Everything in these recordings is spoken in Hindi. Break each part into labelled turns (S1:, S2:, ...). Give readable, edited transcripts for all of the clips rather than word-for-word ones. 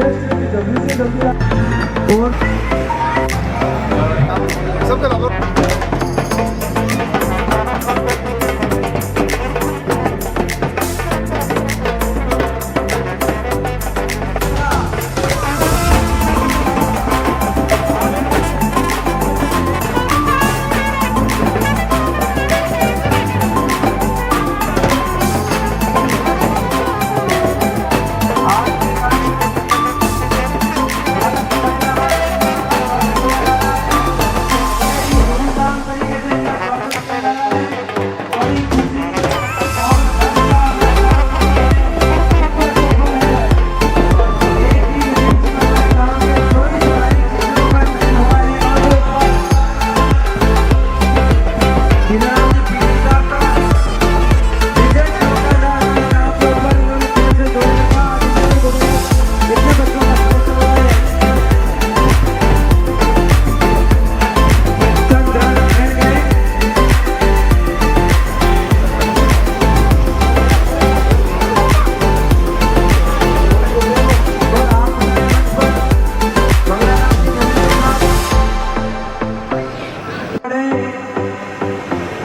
S1: और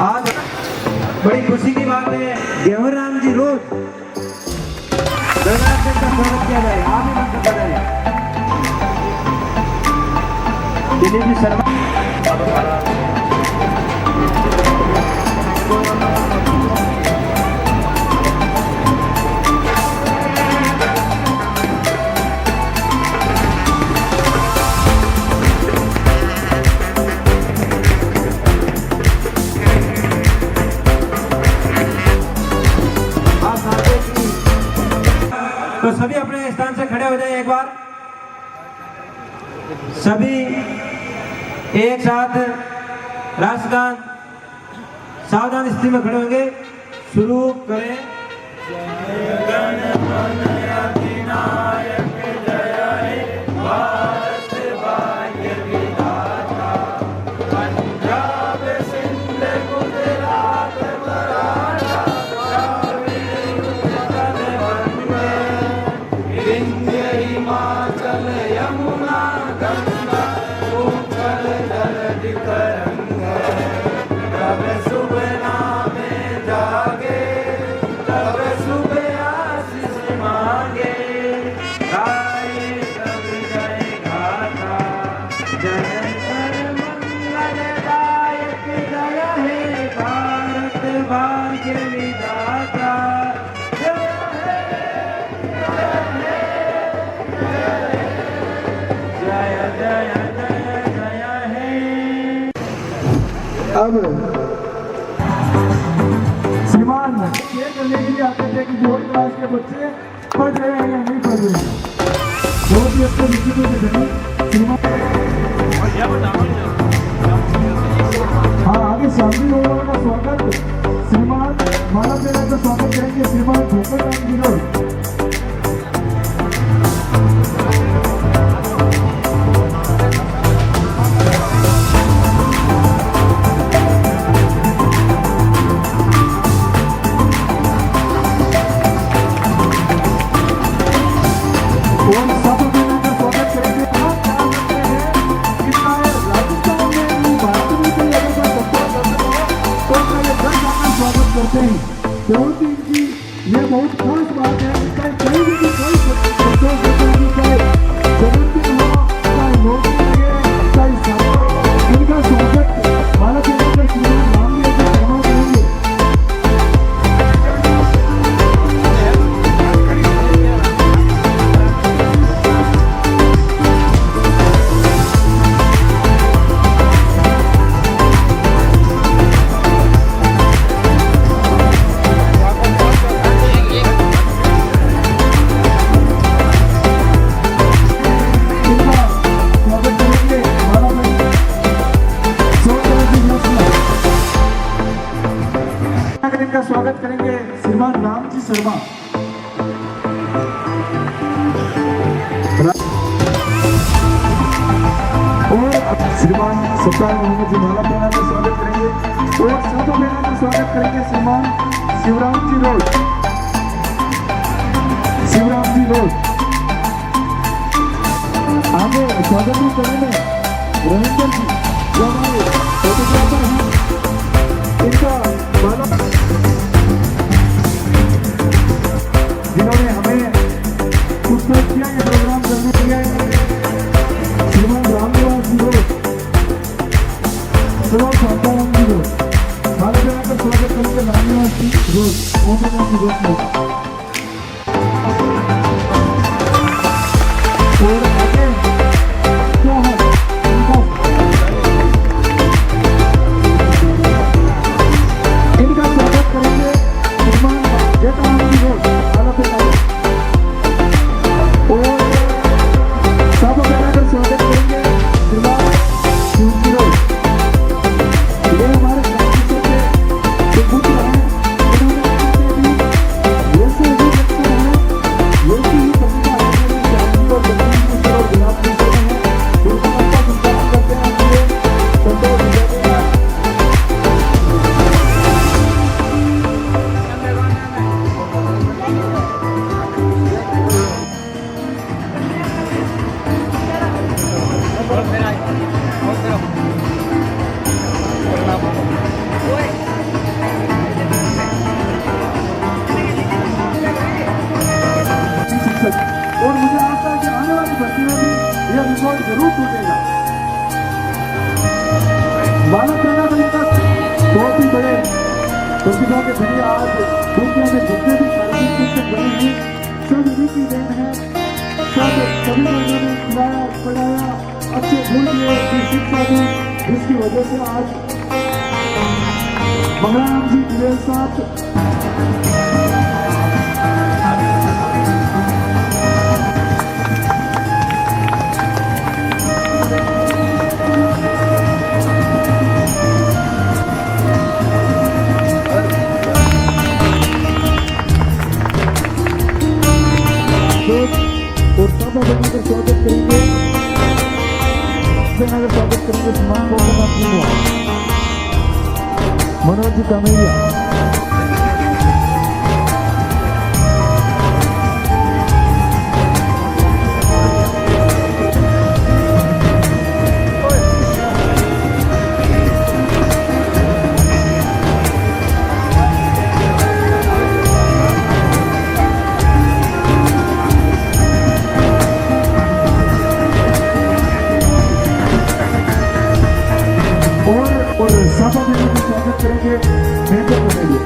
S1: आज बड़ी खुशी की बात है, गेवराम जी रोज का स्वागत किया जाए। आप दिलीप जी शर्मा तो सभी अपने स्थान से खड़े हो जाए एक बार। सभी एक साथ राष्ट्रगान सावधान स्थिति में खड़े होंगे। शुरू करें। अब श्रीमान ये करने के लिए आते थे कि बोर्ड क्लास के बच्चे पढ़ रहे हैं या नहीं पढ़ रहे हैं। बहुत ही अच्छे श्रीमान हाँ आगे शामिल लोगों का स्वागत। श्रीमान मानव सेना का स्वागत करेंगे श्रीमान भूपेंद्र गिरोल। बहुत ही इनकी ये बहुत खास बात है। चाहे कहीं भी कोई चाहे जन्मदिन हो, चाहे नौकरी लगे, चाहे इनका स्वागत भारत के श्रीमान राम जी से जमा करेंगे। का स्वागत करेंगे श्रीमान राम जी शर्मा। और श्रीमान सत्तार मोहम्मद जी माला पहना का स्वागत करेंगे और साधु पहना का स्वागत करेंगे श्रीमान शिवराम जी रोड। शिवराम जी रोड आगे स्वागत भी करेंगे रविंदर जी जो हमारे फोटोग्राफर हैं, इनका बाला जिन्होंने हमें उपयोग किया ये प्रोग्राम करने के लिए श्रीमान रामनिवास जी को श्रीमान शांताराम जी को भारत का स्वागत करके रामनिवास जी रोज ओम की रोज में और आगे क्या है इनका स्वागत करेंगे श्रीमान जेठाराम जी को और सब का स्वागत करेंगे श्रीमान शिवजी को। ये हमारे ग्रामीण के जो पुत्र हैं इन्होंने वैसे ही लगते हैं वैसे ही कविता है शांति और गति और गुलाब के हैं उनका आपका संचालन करते हैं ये संतोष विजय और मुझे आशा है कि आने वाली भर्ती में भी यह रिकॉर्ड जरूर टूटेगा। मानव सेना दल का बहुत ही बड़े प्रतिभा के धनी आज दुनिया में जितने भी शारीरिक शिक्षक बने हैं सब इन्हीं की देन है। सब सभी लोगों ने खिलाया पढ़ाया अच्छे गुण दिए अच्छी शिक्षा दी जिसकी वजह से आज मंगलाराम जी दिलेर साहब और सब बनाकर स्वागत करेंगे स्वागत करेंगे सम्मान मनोज जी कामेरिया और साफा देने का स्वागत करेंगे मेहतर बनेंगे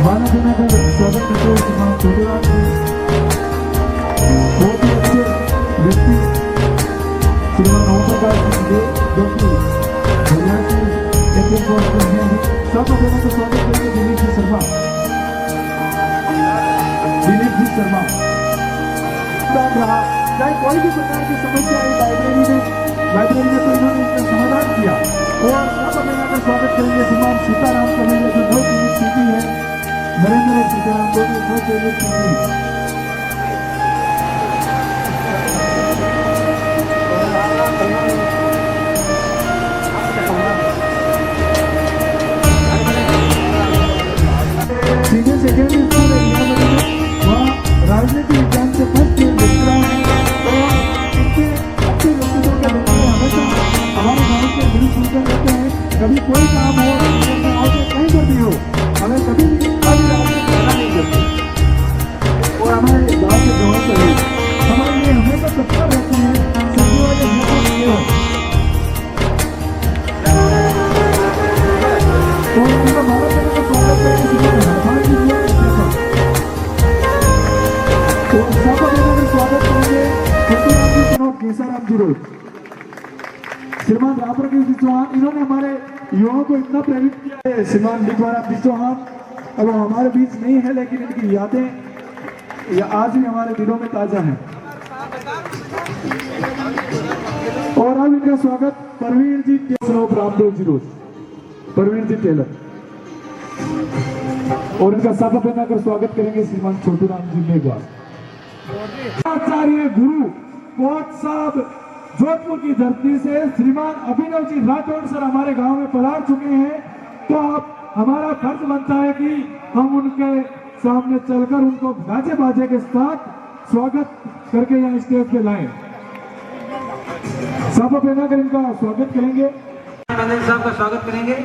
S1: माना देना का स्वागत करते हुए श्रीमान छोटेराम जी बहुत ही अच्छे व्यक्ति श्रीमान ओम प्रकाश जी जो कि हरियाणा के एचएम बोर्ड के हैं सब देना का स्वागत करेंगे दिलीप जी शर्मा रहा चाहे कोई भी प्रकार की समस्या आई लाइब्रेरी में तो इन्होंने इसका समाधान किया और सब देना का स्वागत करेंगे श्रीमान सीताराम कमेरिया जो बहुत ही सीधी है नरेंद्र और सीताराम दोनों बहुत ही सीनियर सेकेंडरी स्कूल है वहाँ राजनीति विज्ञान से फर्स्ट ईयर लेक्चरर हैं और इतने अच्छे व्यक्तित्व के लोग हमेशा हमारे गाँव के गुरु सुनते रहते हैं। कभी कोई काम हो आगे कहीं पर भी हो हमें कभी भी नहीं करते और हमारे गाँव के जवान से हमारे लिए हमेशा तत्पर रहते हैं सभी वाले तो उनका भारत का स्वागत करेंगे तो सबका स्वागत करेंगे केसाराम जी रोड श्रीमान रामप्रकाश जी चौहान इन्होंने हमारे युवाओं को इतना प्रेरित किया है। श्रीमान लिखवाराम जी चौहान अब हमारे बीच नहीं है लेकिन इनकी यादें आज भी हमारे दिलों में ताजा हैं। और अब इनका स्वागत परवीर जी रामदेव जी रोज परवीर जी टेलर और इनका सब पहनाकर स्वागत करेंगे श्रीमान छोटूराम जी मेघवाल। आचार्य गुरु कोच साहब जोधपुर की धरती से श्रीमान अभिनव जी राठौड़ सर हमारे गांव में पधार चुके हैं, तो आप हमारा फर्ज बनता है कि हम उनके सामने चलकर उनको गाजे बाजे के साथ स्वागत करके यहाँ स्टेज पे लाएं। सब पहनाकर इनका स्वागत करेंगे।
S2: साहब का स्वागत करेंगे।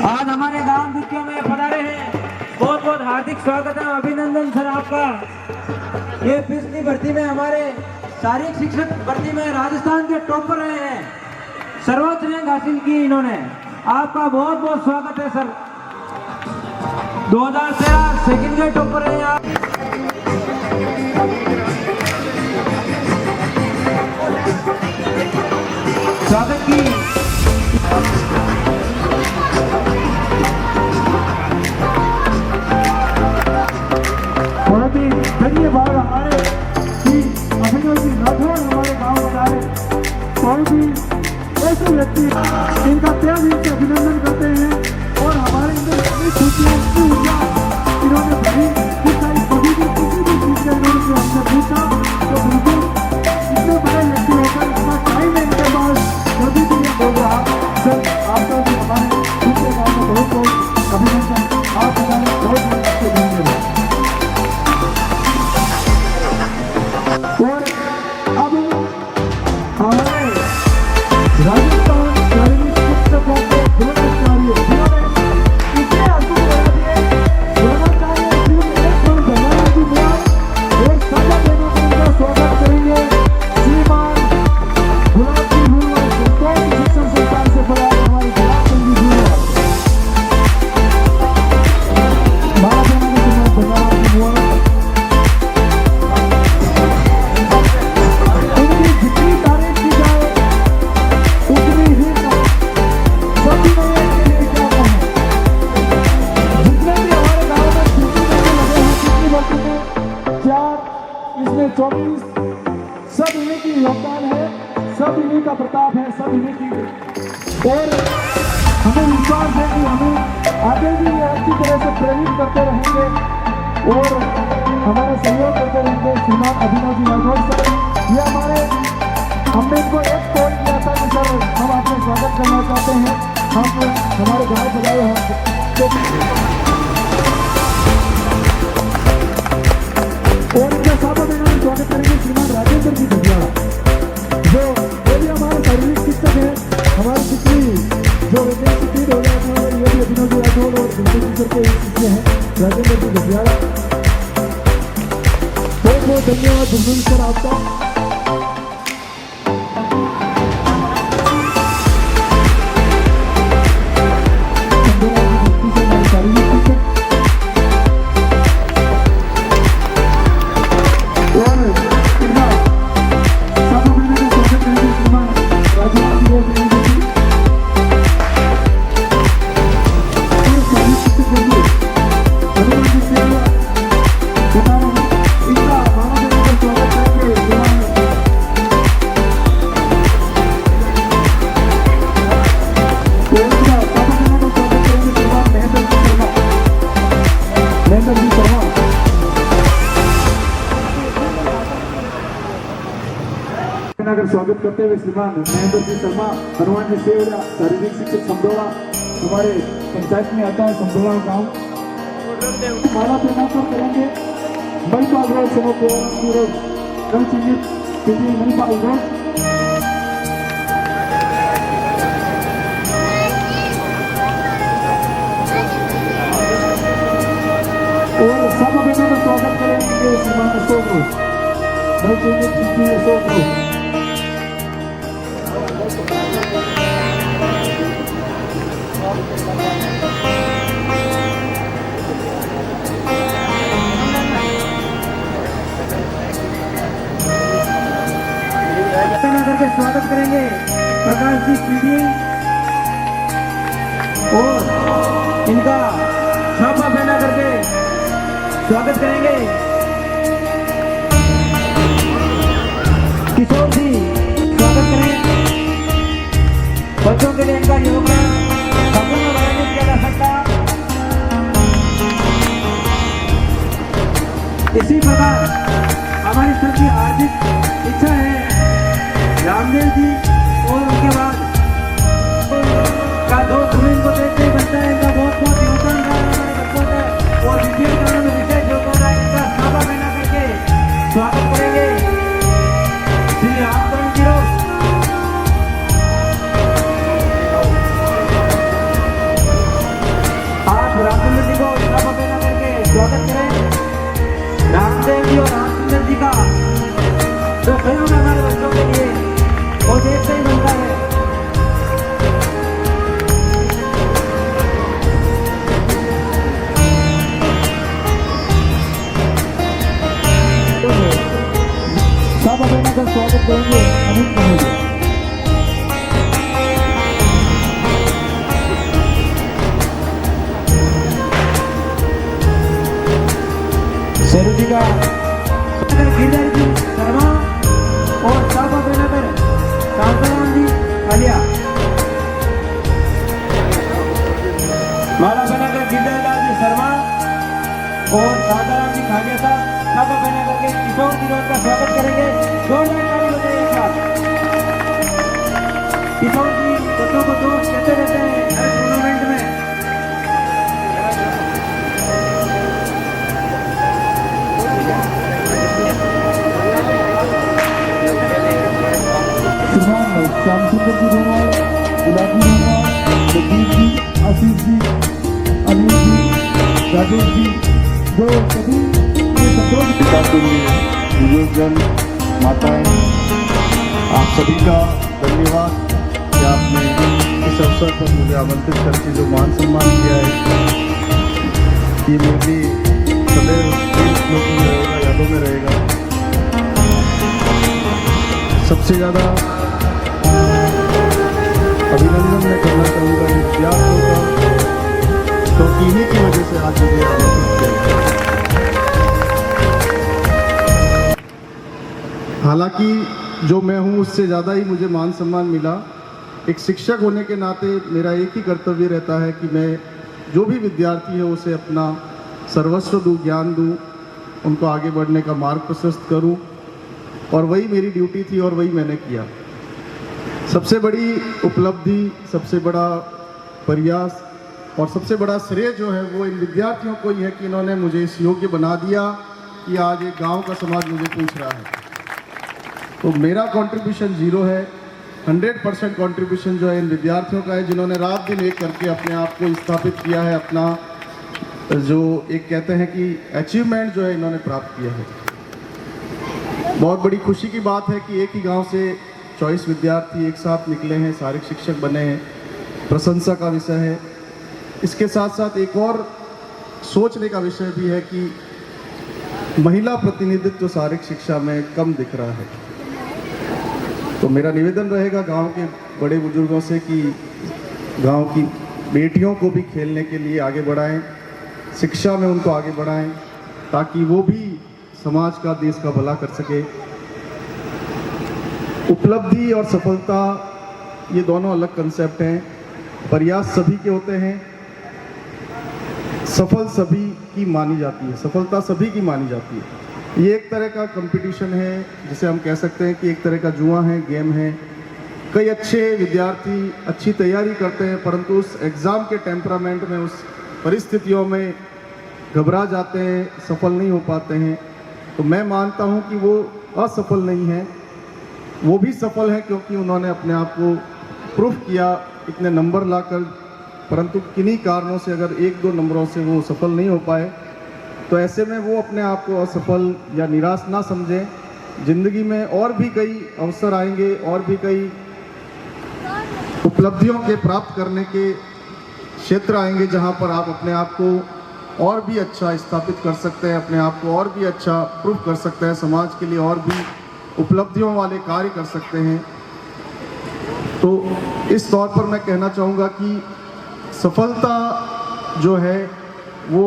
S2: आज हमारे गांव दुखियों में पधारे हैं, बहुत बहुत हार्दिक स्वागत है, अभिनंदन सर आपका। ये पिछली भर्ती में हमारे शारीरिक शिक्षक भर्ती में राजस्थान के टॉपर रहे हैं, सर्वोच्च रैंक हासिल की इन्होंने। आपका बहुत बहुत स्वागत है सर। 2013 सेकंड के टॉपर रहे आप। स्वागत की
S1: बहुत ही धन्यवाद हमारे अभिनव जी राठौड़ हमारे गांव में आए। बहुत ही ऐसे व्यक्ति इनका तय दिल से अभिनंदन करते हैं और हमारे अंदर इतनी खुशियाँ इतनी ऊर्जा इन्होंने भरी कि कभी भी किसी भी चीज का इन्होंने हमसे पूछा तो बिल्कुल इतने बड़े व्यक्ति होकर इतना टाइम है इनके पास कभी भी ये बोल रहा। सर आपका भी हमारे दूसरे गाँव में बहुत बहुत अभिनंदन। आप हमारे बहुत बहुत धन्यवाद। और अब हमारे राजस्थान शारीरिक शिक्षकों के द्रोणाचार्य जिन्होंने इतने अद्भुत बना दिए, द्रोणाचार्य जी एक सजा देने को उनका स्वागत करेंगे। श्रीमान गुलाब जी भूलवाल संतोष शिक्षण संस्थान से पधारे हमारे गुलाब सिंह जी भूलवाल। इसमें 24 सब इन्हीं की योगदान है, सब इन्हीं का प्रताप है, सब इन्हीं की। और हमें विश्वास है कि हमें आगे भी अच्छी तरह से प्रेरित करते रहेंगे और हमारा सहयोग करते रहेंगे। श्रीमान अभिनव जी राठौड़ सर, ये हमने इनको एक कॉल किया था कि सर हम आपका स्वागत करना चाहते हैं, हम हमारे गाँव पधारे हैं। और इनके साथ में स्वागत करेंगे श्रीमान राजेंद्र जी धुलियाला, जो ये भी हमारे शारीरिक शिक्षक हैं। हमारी जितनी जो वैकेंसी हो गया था ये भी अभिनव जी राठौड़ और टीचर के शिक्षक हैं राजेंद्र जी धुलियाला। बहुत बहुत धन्यवाद धुलमुल सर आपका। स्वागत करते हुए श्रीमान महेंद्र जी शर्मा, हनुमान जी सेवरा, शारीरिक शिक्षक समदोला, हमारे पंचायत में आता है समदोला गांव। माला पहनाकर करेंगे मणिपाल रोड से मणिपाल रोड। और सब बहनों का स्वागत करेंगे श्रीमान अशोक भाई चाहिए चीज़ ये सो को
S2: करके स्वागत करेंगे प्रकाश जी पीडी और इनका छापा पहना करके स्वागत करेंगे किशोर जी, स्वागत करें। बच्चों के लिए इनका योगदान सपनों में नहीं किया जा सकता। इसी प्रकार हमारी सबकी हार्दिक इच्छा है रामदेव जी और उनके बाद का दो जमीन को देखते ही बनता है। इनका बहुत बहुत योगदान रहा है हमारे बच्चों का और विशेष कारणों में विशेष योगदान है। इनका छापा पहना करके स्वागत करेंगे श्री रामचरण जी रोज। आप रामचंद्र जी को छापा पहना करके स्वागत करें। रामदेव जी और रामचंद्र जी का जो सहयोग है हमारे बच्चों के लिए वो देखते ही बनता है।
S1: सब अभिनय का स्वागत करेंगे अमित महोदय।
S2: शेरू जी का गिरधर जी शर्मा और साफा बेनगर शांताराम जी कालिया। माला बेनगर गिरधर जी शर्मा और शांताराम जी कालिया साहब साफा बेनगर के किशोर जी का स्वागत करेंगे। जोरदार ताली बजाइए एक साथ। किशोर जी बच्चों को दोस्त कहते रहते हैं हर टूर्नामेंट में।
S1: श्रीमान श्याम सुंदर जी धोनाल, गुलाबी धोनाल, जगदीश जी, आशीष जी, अनिल जी, राजेश जी, जो सभी बुजुर्गजन, माताएं, आप सभी का धन्यवाद कि आपने इस अवसर पर मुझे आमंत्रित करके जो मान सम्मान किया है, ये मेरी सदैव लोगों में रहेगा, यादों में रहेगा। सबसे ज़्यादा अभिनंदन मैं करना चाहूँगा इन विद्यार्थियों का, क्योंकि इन्हीं की वजह से आज मुझे आमंत्रित किया। हालांकि जो मैं हूँ उससे ज़्यादा ही मुझे मान सम्मान मिला। एक शिक्षक होने के नाते मेरा एक ही कर्तव्य रहता है कि मैं जो भी विद्यार्थी है उसे अपना सर्वस्व दूँ, ज्ञान दूँ, उनको आगे बढ़ने का मार्ग प्रशस्त करूँ, और वही मेरी ड्यूटी थी और वही मैंने किया। सबसे बड़ी उपलब्धि, सबसे बड़ा प्रयास और सबसे बड़ा श्रेय जो है वो इन विद्यार्थियों को ही है कि इन्होंने मुझे इस योग्य बना दिया कि आज एक गांव का समाज मुझे पूछ रहा है। तो मेरा कंट्रीब्यूशन 0 है। 100% कंट्रीब्यूशन जो है इन विद्यार्थियों का है, जिन्होंने रात दिन एक करके अपने आप को स्थापित किया है, अपना जो एक कहते हैं कि अचीवमेंट जो है इन्होंने प्राप्त किया है। बहुत बड़ी खुशी की बात है कि एक ही गांव से 24 विद्यार्थी एक साथ निकले हैं, शारीरिक शिक्षक बने हैं, प्रशंसा का विषय है। इसके साथ साथ एक और सोचने का विषय भी है कि महिला प्रतिनिधित्व शारीरिक शिक्षा में कम दिख रहा है। तो मेरा निवेदन रहेगा गांव के बड़े बुजुर्गों से कि गांव की बेटियों को भी खेलने के लिए आगे बढ़ाएं, शिक्षा में उनको आगे बढ़ाएं, ताकि वो भी समाज का, देश का भला कर सके। उपलब्धि और सफलता ये दोनों अलग कंसेप्ट हैं। प्रयास सभी के होते हैं, सफल सभी की मानी जाती है, सफलता सभी की मानी जाती है। ये एक तरह का कंपटीशन है, जिसे हम कह सकते हैं कि एक तरह का जुआ है, गेम है। कई अच्छे विद्यार्थी अच्छी तैयारी करते हैं, परंतु उस एग्ज़ाम के टेम्परामेंट में, उस परिस्थितियों में घबरा जाते हैं, सफल नहीं हो पाते हैं। तो मैं मानता हूं कि वो असफल नहीं है, वो भी सफल है, क्योंकि उन्होंने अपने आप को प्रूफ किया इतने नंबर लाकर। परंतु किन्हीं कारणों से अगर 1-2 नंबरों से वो सफल नहीं हो पाए, तो ऐसे में वो अपने आप को असफल या निराश ना समझें,
S3: ज़िंदगी में और भी कई अवसर आएंगे, और भी कई उपलब्धियों के प्राप्त करने के क्षेत्र आएंगे जहां पर आप अपने आप को और भी अच्छा स्थापित कर सकते हैं, अपने आप को और भी अच्छा प्रूव कर सकते हैं, समाज के लिए और भी उपलब्धियों वाले कार्य कर सकते हैं। तो इस तौर पर मैं कहना चाहूँगा कि सफलता जो है वो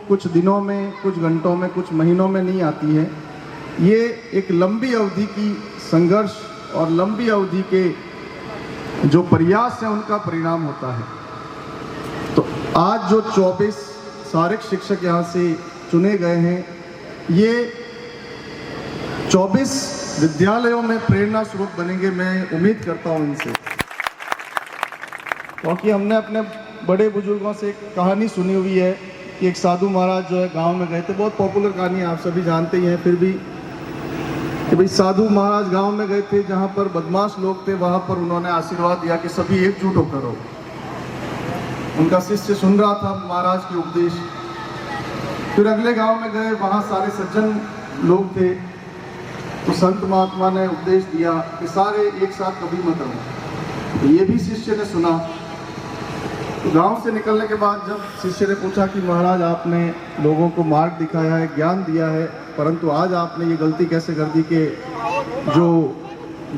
S3: कुछ दिनों में, कुछ घंटों में, कुछ महीनों में नहीं आती है। ये एक लंबी अवधि की संघर्ष और लंबी अवधि के जो प्रयास हैं उनका परिणाम होता है। तो आज जो 24 शारीरिक शिक्षक यहाँ से चुने गए हैं, ये 24 विद्यालयों में प्रेरणा स्रोत बनेंगे, मैं उम्मीद करता हूँ इनसे। क्योंकि हमने अपने बड़े बुजुर्गों से एक कहानी सुनी हुई है कि एक साधु महाराज जो है गांव में गए थे, बहुत पॉपुलर कहानी है, आप सभी जानते ही हैं, फिर भी कि भाई साधु महाराज गांव में गए थे जहां पर बदमाश लोग थे, वहां पर उन्होंने आशीर्वाद दिया कि सभी एकजुट होकर रहो। उनका शिष्य सुन रहा था महाराज के उपदेश। फिर अगले गांव में गए, वहां सारे सज्जन लोग थे, तो संत महात्मा ने उपदेश दिया कि सारे एक साथ कभी मत रहो। तो ये भी शिष्य ने सुना। तो गांव से निकलने के बाद जब शिष्य ने पूछा कि महाराज आपने लोगों को मार्ग दिखाया है, ज्ञान दिया है, परंतु आज आपने ये गलती कैसे कर दी कि जो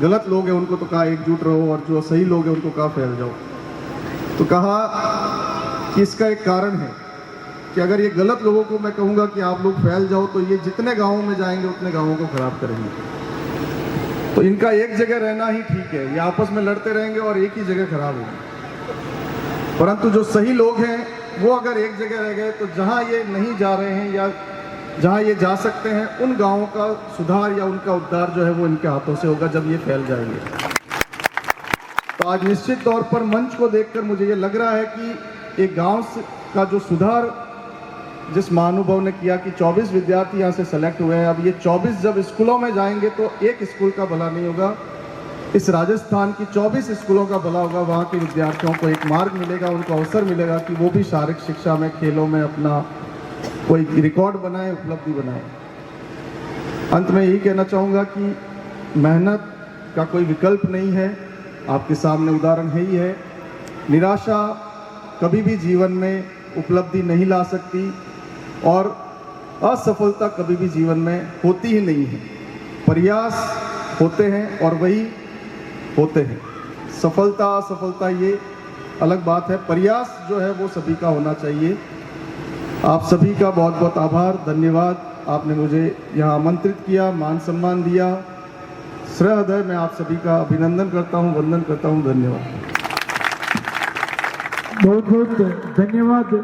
S3: गलत लोग हैं उनको तो कहा एकजुट रहो और जो सही लोग हैं उनको कहा फैल जाओ। तो कहा कि इसका एक कारण है कि अगर ये गलत लोगों को मैं कहूँगा कि आप लोग फैल जाओ तो ये जितने गाँवों में जाएंगे उतने गाँवों को खराब करेंगे। तो इनका एक जगह रहना ही ठीक है, ये आपस में लड़ते रहेंगे और एक ही जगह खराब होगी। परंतु जो सही लोग हैं वो अगर एक जगह रह गए तो जहाँ ये नहीं जा रहे हैं या जहाँ ये जा सकते हैं उन गांवों का सुधार या उनका उद्धार जो है वो इनके हाथों से होगा जब ये फैल जाएंगे। तो आज निश्चित तौर पर मंच को देखकर मुझे ये लग रहा है कि एक गांव का जो सुधार जिस महानुभव ने किया कि 24 विद्यार्थी यहाँ से सेलेक्ट हुए हैं, अब ये 24 जब स्कूलों में जाएंगे तो एक स्कूल का भला नहीं होगा, इस राजस्थान की 24 स्कूलों का भला होगा। वहाँ के विद्यार्थियों को एक मार्ग मिलेगा, उनको अवसर मिलेगा कि वो भी शारीरिक शिक्षा में, खेलों में अपना कोई रिकॉर्ड बनाए, उपलब्धि बनाए। अंत में यही कहना चाहूँगा कि मेहनत का कोई विकल्प नहीं है, आपके सामने उदाहरण है ही है। निराशा कभी भी जीवन में उपलब्धि नहीं ला सकती और असफलता कभी भी जीवन में होती ही नहीं है। प्रयास होते हैं और वही होते हैं। सफलता असफलता ये अलग बात है, प्रयास जो है वो सभी का होना चाहिए। आप सभी का बहुत बहुत आभार, धन्यवाद। आपने मुझे यहाँ आमंत्रित किया, मान सम्मान दिया। सहृदय मैं आप सभी का अभिनंदन करता हूँ, वंदन करता हूँ। धन्यवाद।
S1: बहुत बहुत धन्यवाद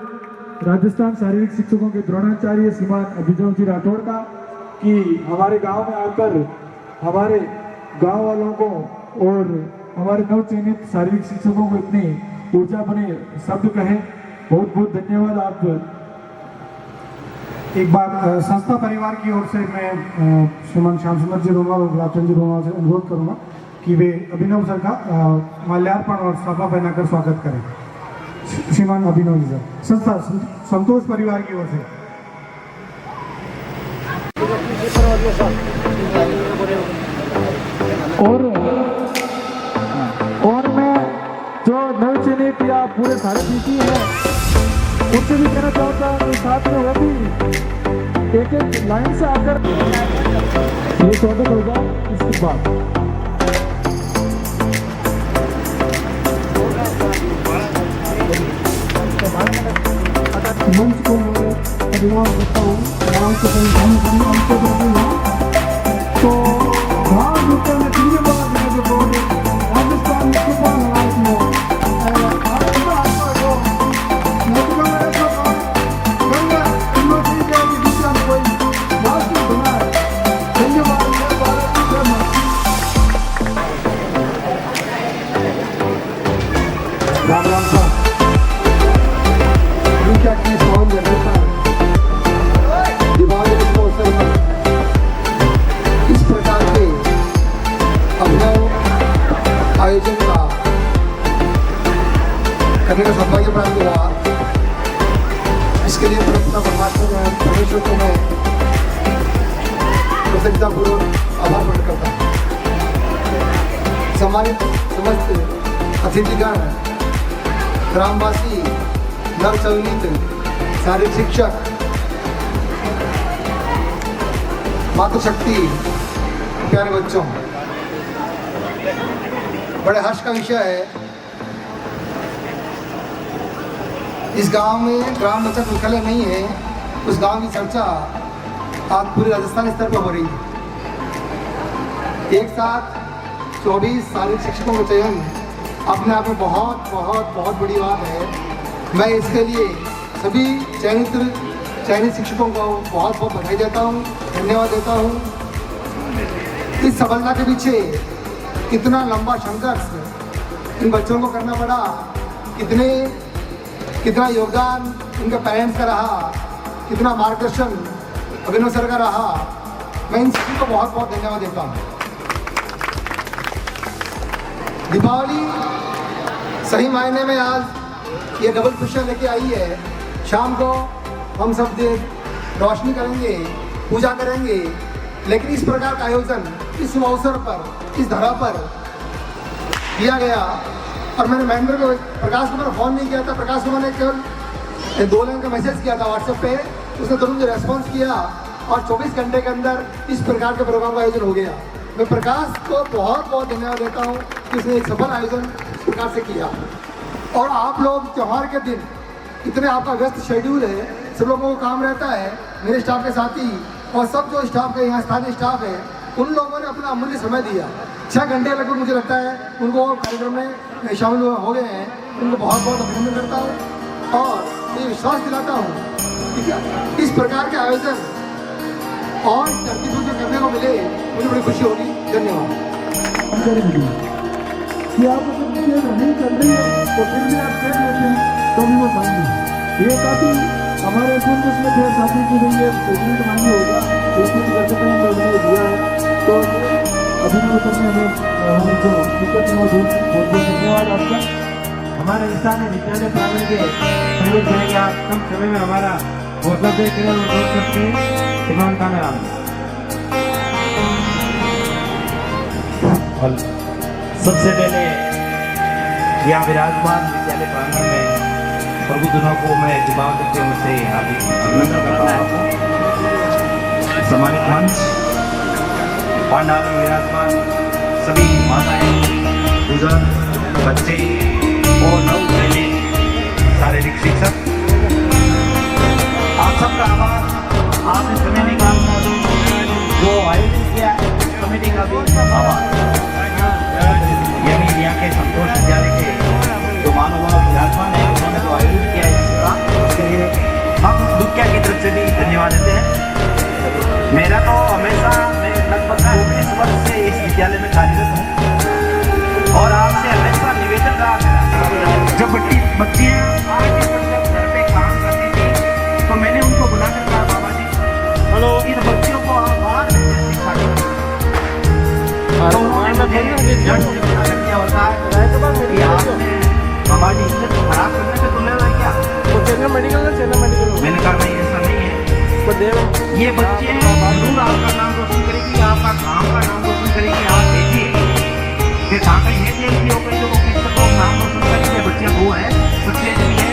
S1: राजस्थान शारीरिक शिक्षकों के द्रोणाचार्य श्रीमान अभिनव जी राठौड़ का कि हमारे गांव में आकर हमारे गांव वालों को और हमारे नवचयनित शारीरिक शिक्षकों को इतनी ऊर्जा बने शब्द कहे। बहुत बहुत धन्यवाद। आप
S4: एक बार संस्था परिवार की ओर से मैं श्रीमान श्याम सुंदर जी रोमाल और गुलाबचंद जी रोमाल से अनुरोध करूंगा कि वे अभिनव सर का माल्यार्पण और साफा पहनाकर स्वागत करें। श्रीमान अभिनव जी सर, संस्था संतोष परिवार की ओर से।
S1: और मैं जो नवचयनित या पूरे साथी है उनसे भी कहना चाहता हूँ कि साथ में वो भी एक एक लाइन से आकर ये स्वागत होगा। इसके बाद
S4: मंच को मैं अभिनव करता हूँ। गाँव के तो गाँव रुपये में तीन बार जो बोले राजस्थान में सुपर नाराज में राम राम साहब क्या की साउंड रहता है दिवाली के अवसर पर इस प्रकार के अभिनव आयोजन का करने का सौभाग्य प्राप्त हुआ। इसके लिए परमात्मा परमेश्वर को मैं कृतज्ञतापूर्वक
S5: आभार प्रकट करता हूँ। सम्मानित समस्त अतिथिगण, ग्रामवासी, नवचयनित शारीरिक शिक्षक, मातृशक्ति, प्यारे बच्चों, बड़े हर्ष का विषय है। इस गांव में ग्राम बचत मुख्यालय नहीं है, उस गांव की चर्चा आज पूरे राजस्थान स्तर पर हो रही है। एक साथ 24 शारीरिक शिक्षकों का चयन अपने आप में बहुत बहुत बहुत बड़ी बात है। मैं इसके लिए सभी चयनित शिक्षकों को बहुत बहुत बधाई देता हूँ, धन्यवाद देता हूँ। इस सफलता के पीछे कितना लंबा संघर्ष इन बच्चों को करना पड़ा, कितना योगदान इनके पेरेंट्स का रहा, कितना मार्गदर्शन अभिनव सर का रहा। मैं इन सभी को बहुत बहुत धन्यवाद देता हूँ। दीपावली सही मायने में आज ये डबल खुशियाँ लेके आई है। शाम को हम सब रोशनी करेंगे, पूजा करेंगे, लेकिन इस प्रकार का आयोजन इस अवसर पर, इस धरा पर किया गया। और मैंने महेंद्र को, प्रकाश को मैंने फ़ोन नहीं किया था। प्रकाश को मैंने केवल 2 लाइन का मैसेज किया था व्हाट्सएप पे, उसने तुरंत मुझे रेस्पॉन्स किया और 24 घंटे के अंदर इस प्रकार के प्रोग्राम का आयोजन हो गया। मैं प्रकाश को बहुत बहुत धन्यवाद देता हूँ कि उसने एक सफल आयोजन इस प्रकार से किया। और आप लोग त्यौहार के दिन इतने आपका व्यस्त शेड्यूल है, सब लोगों को काम रहता है, मेरे स्टाफ के साथी और सब जो स्टाफ है, यहाँ स्थानीय स्टाफ है, उन लोगों ने अपना अमूल्य समय दिया। 6 घंटे लगभग मुझे लगता है उनको कार्यक्रम में शामिल हो गए हैं। उनको बहुत बहुत अभिनंदन करता हूँ और ये विश्वास दिलाता हूँ कि इस प्रकार के आयोजन और धरती पर जो करने को मिले, मुझे बड़ी खुशी होगी। धन्यवाद।
S1: कि आप अगर खेल नहीं चल रही है तो फिर भी आप खेल लेते हैं तो भी वो मांगे। ये काफ़ी हमारे स्कूल में थे साथी की भाई ये प्रेसिडेंट मांगे होगा, इसमें करके उन्होंने दिया है। तो अभिनव सर ने हमें जो टिकट मौजूद बहुत बहुत धन्यवाद आपका।
S2: हमारे स्थानीय विद्यालय प्रांगण के सहयोग करेंगे आप कम समय में हमारा हौसला देकर अनुरोध करते हैं। श्रीमान कामेराम
S6: सबसे पहले यहाँ विराजमान विद्यालय प्रांगण में प्रबुद्धों को मैं दीपावली के मुझसे हार्दिक अभिनंदन करता हूँ। सम्मानित मंच, पांडाल में विराजमान सभी माताएं, बुजुर्ग, बच्चे और नवचयनित शारीरिक शिक्षक, आप सबका आभार। आपने समय निकालकर जो आयोजन किया है, कमेटी का भी आभार। यानी यहाँ के संतोष विद्यालय के जो महानुभाव विराजमान है, उन्होंने जो आयोजन किया है इसका, उसके लिए हम दुनिया की तरफ से भी धन्यवाद देते हैं। मेरा तो हमेशा मैं लगभग 19 वर्ष से इस विद्यालय में कार्यरत हूँ और आपसे हमेशा निवेदन रहा मेरा, जब बच्चियाँ घर पे काम करती थी तो मैंने उनको बुलाकर कहा, बाबा जी हेलो, इन बच्चियों को आप बाहर शिक्षा दें। तो उन्होंने मुझे जड़ से मना कर दिया होता है कि आपने बाबा जी इज्जत खराब करने से तुले हुए क्या? मैंने कहा नहीं, ऐसा नहीं है। ये बच्चे जरूर आपका नाम रोशन करेगी, आपका गाँव का नाम रोशन करेगी। आप देखिए फिर कहाँ कहीं है देखिए हो गई, जो शिक्षक को नाम रोशन करेंगे। बच्चे वो है, बच्चे भी है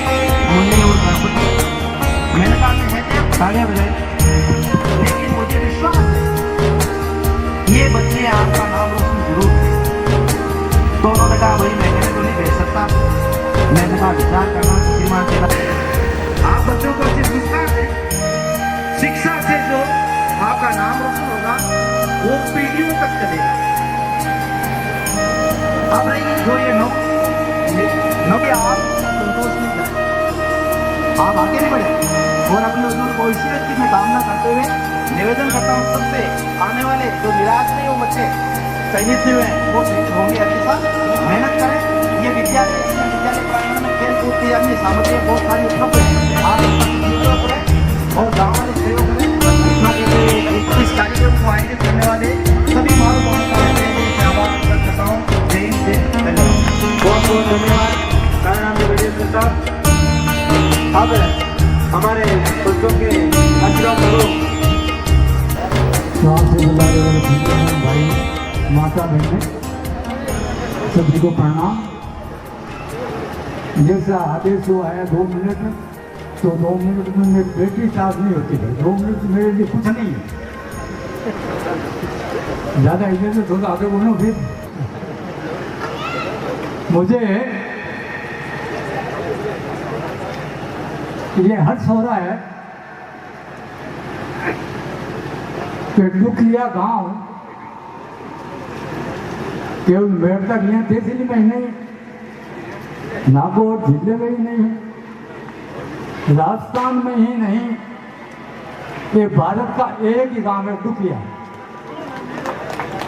S6: मुन्नी और गणपति। मैंने कहा मैं है तालियां बजाई, लेकिन मुझे विश्वास है ये बच्चे आपका नाम रोशन जरूर करें। तो उन्होंने कहा भाई मैं कहने तो नहीं भेज सकता। मैंने कहा विचार करना श्रीमान देना। आप बच्चों को अच्छे संस्कार दें, शिक्षा से जो आपका नाम रोशन होगा वो पीढ़ियों तक चलेगा। अब रही जो ये नौकरी आप संतोष नहीं करें, आप आगे नहीं बढ़े और अपने उद्योग को इसी व्यक्ति में कामना करते हुए निवेदन करता हूँ सबसे, आने वाले जो निराश नहीं हो बच्चे चयनित हुए हैं वो चयनित होंगे। अच्छे साथ मेहनत करें। ये विद्यालय प्रांगण में खेल कूद की अन्य सामग्री बहुत सारी उपलब्ध है, आप और गाँव वाले सहयोग करें। इस कार्यक्रम को आयोजित करने वाले सभी महानुभावों का आभार प्रकट करता हूँ। जय हिंद, जय धन्यवाद।
S2: बहुत बहुत धन्यवाद कामेराम जी साहब। अब हमारे बच्चों के आशीर्वाद करो।
S1: यहाँ से बुला रहे हैं बहने, सभी को प्रणाम। जैसा आदेश हुआ है 2 मिनट, तो 2 मिनट में मेरी बेटी चार्ज नहीं होती है। 2 मिनट मेरे लिए कुछ नहीं है। ज़्यादा इधर से थोड़ा आगे बोलो फिर। मुझे ये हर्ष हो रहा है कि दुखिया गांव केवल मेरठ तक यहाँ तहसील में ही नहीं, नागौर जिले में ही नहीं, राजस्थान में ही नहीं, ये भारत का एक ही गांव है दुखिया।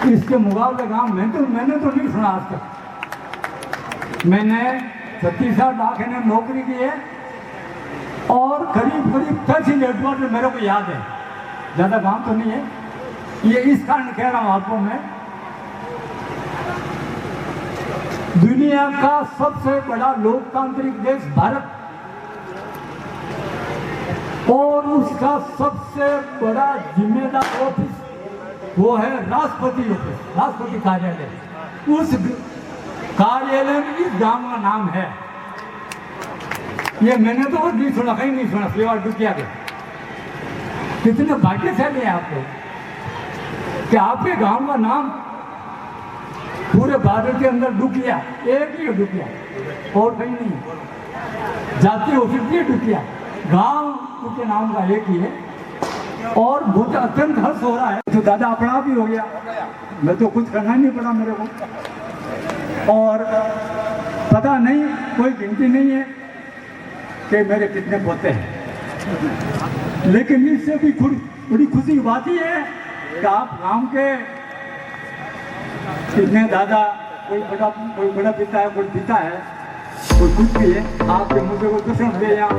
S1: इसके मुकाबले गांव मैंने तो नहीं सुना आज तक। मैंने 36 लाख ने नौकरी की है और करीब करीब 10 हेडक्वार्टर मेरे को याद है, ज़्यादा गांव तो नहीं है। ये इस कारण कह रहा हूँ आपको मैं, दुनिया का सबसे बड़ा लोकतांत्रिक देश भारत और उसका सबसे बड़ा जिम्मेदार ऑफिस वो है राष्ट्रपति ऑफिस, राष्ट्रपति कार्यालय। उस कार्यालय में इस गांव का नाम है। ये मैंने तो नहीं सुना, कहीं नहीं सुना, सिवाय दुखिया के। कितने भाग्यशाली है आपको कि आपके गांव का नाम पूरे भारत के अंदर दुखिया, एक ही दुखिया और कहीं नहीं है। जाति हो सकती है दुखिया, गांव के नाम का एक ही है। और मुझे अत्यंत हर्ष हो रहा है। तो दादा अपना भी हो गया, मैं तो कुछ करना ही नहीं पड़ा मेरे को। और पता नहीं, कोई गिनती नहीं है कि मेरे कितने पोते हैं, लेकिन इससे भी बड़ी खुशी की बात ही है कि आप गांव के कितने दादा, कोई बड़ा पिता है, कोई पिता है, कोई कुछ भी है, आपके मुझे कोई दूसरा दे यहाँ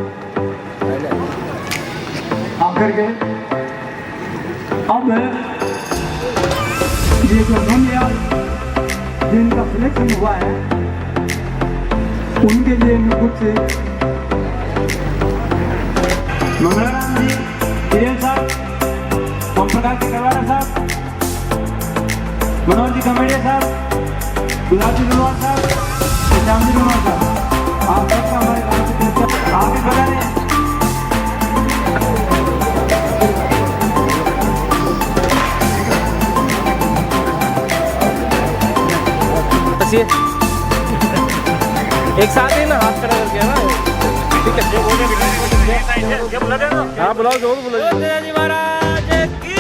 S1: आकर के। अब ये जो नौनियाल जिनका सिलेक्शन हुआ है उनके लिए मैं कुछ
S2: मंगलाराम जी, हिरेन साहब, ओम प्रकाश जी कवारा साहब, मनोज जी कमेड़िया साहब, गुलाब जी नरवाल साहब, श्याम जी नरवाल साहब, आप सबका हमारे गाँव से पुरस्कार आगे बढ़ा रहे हैं।
S7: एक साथ ही ना हाथ खड़ा करके ना, ठीक है। हाँ बुलाओ, जो बुलाओ। महाराज की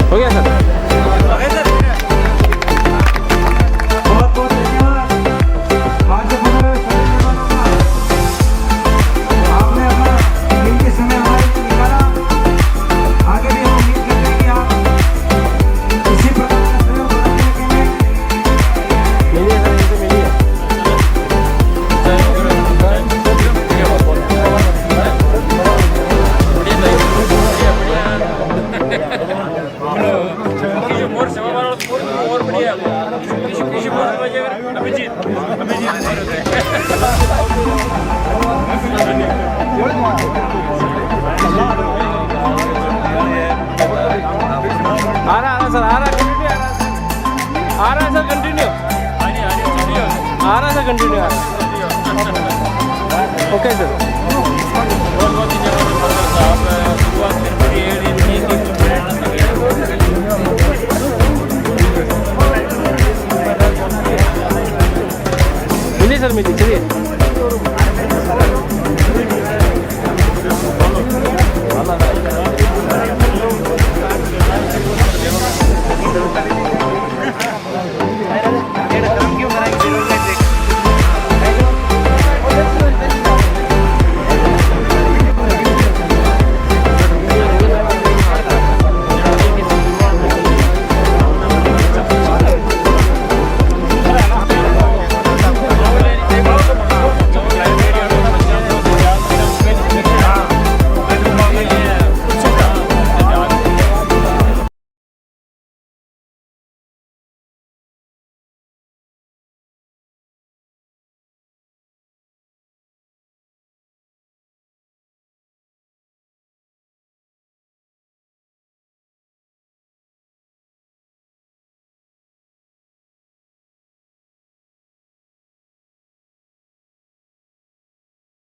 S7: हो गया सर।
S2: बहुत बहुत धन्यवाद। आज आपने अपना कीमती समय हमारे लिए निकाला। आगे भी हम उम्मीद करते हैं कि आप इसी प्रकार का सहयोग करने के लिए
S7: और बढ़िया अभिजीत आ रहा सर, आ रहा सर, कंटिन्यू आ रहा सर, कंटिन्यू आ रहा। Okay sir. बहुत बहुत मिली सर, मिली, चलिए।